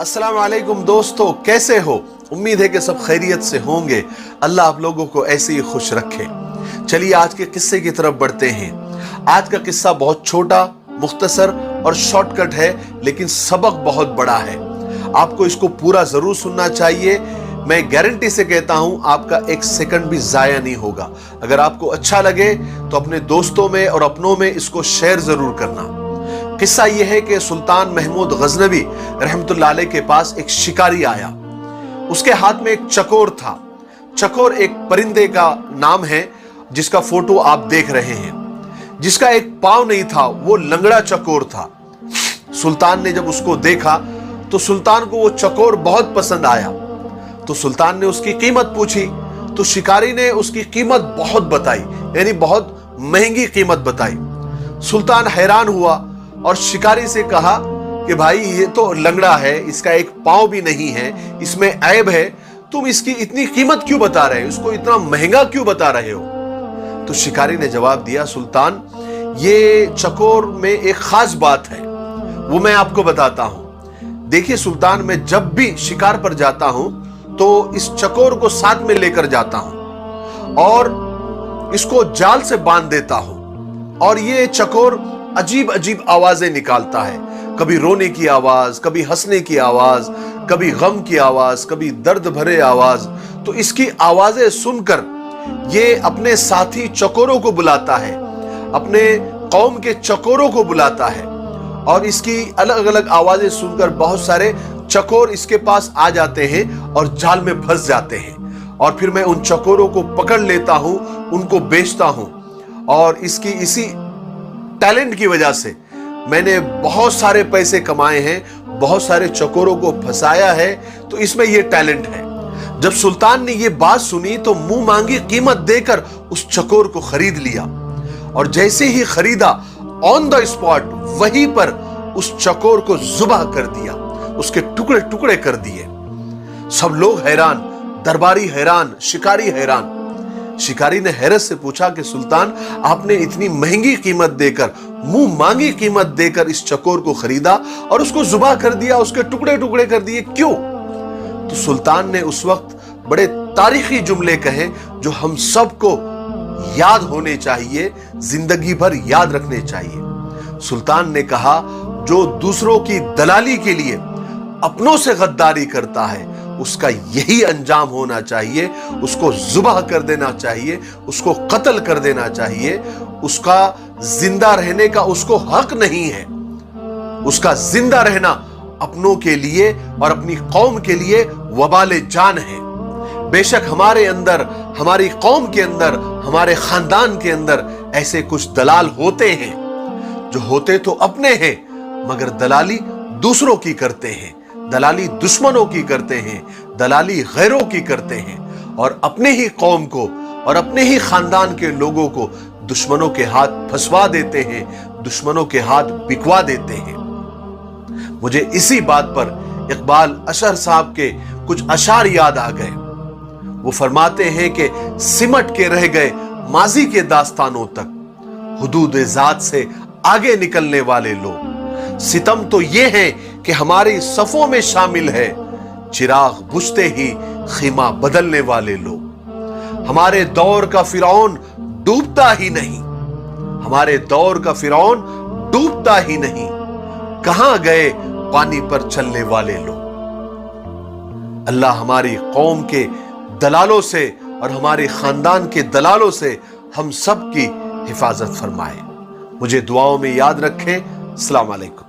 अस्सलाम वालेकुम दोस्तों, कैसे हो? उम्मीद है कि सब खैरियत से होंगे। अल्लाह आप लोगों को ऐसे ही खुश रखे। चलिए आज के किस्से की तरफ बढ़ते हैं। आज का किस्सा बहुत छोटा, मुख्तसर और शॉर्टकट है, लेकिन सबक बहुत बड़ा है। आपको इसको पूरा जरूर सुनना चाहिए। मैं गारंटी से कहता हूं आपका एक सेकंड भी जाया नहीं होगा। अगर आपको अच्छा लगे तो अपने दोस्तों में और अपनों में इसको शेयर जरूर करना। किस्सा यह है कि सुल्तान महमूद गजनवी रहमतुल्लाह अलैह के पास एक शिकारी आया। उसके हाथ में एक चकोर था। चकोर एक परिंदे का नाम है जिसका फोटो आप देख रहे हैं। जिसका एक पांव नहीं था, वो लंगड़ा चकोर था। सुल्तान ने जब उसको देखा तो सुल्तान को वो चकोर बहुत पसंद आया। तो सुल्तान ने उसकी कीमत पूछी तो शिकारी ने उसकी कीमत बहुत बताई, यानी बहुत महंगी कीमत बताई। सुल्तान हैरान हुआ और शिकारी से कहा कि भाई ये तो लंगड़ा है, इसका एक पांव भी नहीं है, इसमें ऐब है, तुम इसकी इतनी कीमत क्यों बता रहे हो, इसको इतना महंगा क्यों बता रहे हो? तो शिकारी ने जवाब दिया, सुल्तान ये चकोर में एक खास बात है, वो मैं आपको बताता हूं। देखिए सुल्तान, मैं जब भी शिकार पर जाता हूं तो इस चकोर को साथ में लेकर जाता हूं और इसको जाल से बांध देता हूं। और ये चकोर अजीब अजीब आवाजें निकालता है, कभी रोने की आवाज, कभी हंसने की आवाज, कभी गम की आवाज, कभी दर्द भरे आवाज। तो इसकी आवाजें सुनकर ये अपने साथी चकोरों को बुलाता है, अपने कौम के चकोरों को बुलाता है और इसकी अलग अलग आवाजें सुनकर बहुत सारे चकोर इसके पास आ जाते हैं और जाल में फंस जाते हैं। और फिर मैं उन चकोरों को पकड़ लेता हूं, उनको बेचता हूं और इसकी इसी टैलेंट की वजह से मैंने बहुत सारे पैसे कमाए हैं, बहुत सारे चकोरों को फंसाया है, तो इसमें यह टैलेंट है। जब सुल्तान ने यह बात सुनी तो मुंह मांगी कीमत देकर उस चकोर को खरीद लिया और जैसे ही खरीदा ऑन द स्पॉट वहीं पर उस चकोर को जुबाह कर दिया, उसके टुकड़े टुकड़े कर दिए। सब लोग हैरान, दरबारी हैरान, शिकारी हैरान। शिकारी ने हैरत से पूछा कि सुल्तान, आपने इतनी महंगी कीमत देकर, मुंह मांगी कीमत देकर इस चकोर को खरीदा और उसको जुबाह कर दिया, उसके टुकड़े टुकड़े कर दिए, क्यों? तो सुल्तान ने उस वक्त बड़े तारीखी जुमले कहे जो हम सबको याद होने चाहिए, जिंदगी भर याद रखने चाहिए। सुल्तान ने कहा, जो दूसरों की दलाली के लिए अपनों से गद्दारी करता है उसका यही अंजाम होना चाहिए, उसको जुबाह कर देना चाहिए, उसको कत्ल कर देना चाहिए। उसका जिंदा रहने का उसको हक नहीं है। उसका जिंदा रहना अपनों के लिए और अपनी कौम के लिए वबाले जान है। बेशक हमारे अंदर, हमारी कौम के अंदर, हमारे खानदान के अंदर ऐसे कुछ दलाल होते हैं जो होते तो अपने हैं मगर दलाली दूसरों की करते हैं, दलाली दुश्मनों की करते हैं, दलाली गैरों की करते हैं और अपने ही कौम को और अपने ही खानदान के लोगों को दुश्मनों के हाथ फंसवा देते हैं, दुश्मनों के हाथ बिकवा देते हैं। मुझे इसी बात पर इकबाल अशर साहब के कुछ अशार याद आ गए। वो फरमाते हैं कि सिमट के रह गए माजी के दास्तानों तक, हुदूद जात से आगे निकलने वाले लोग। सितम तो ये है कि हमारी सफों में शामिल है, चिराग बुझते ही खीमा बदलने वाले लोग। हमारे दौर का फिरौन डूबता ही नहीं, हमारे दौर का फिरौन डूबता ही नहीं, कहां गए पानी पर चलने वाले लोग। अल्लाह हमारी कौम के दलालों से और हमारे खानदान के दलालों से हम सब की हिफाजत फरमाए। मुझे दुआओं में याद रखें। अस्सलाम वालेकुम।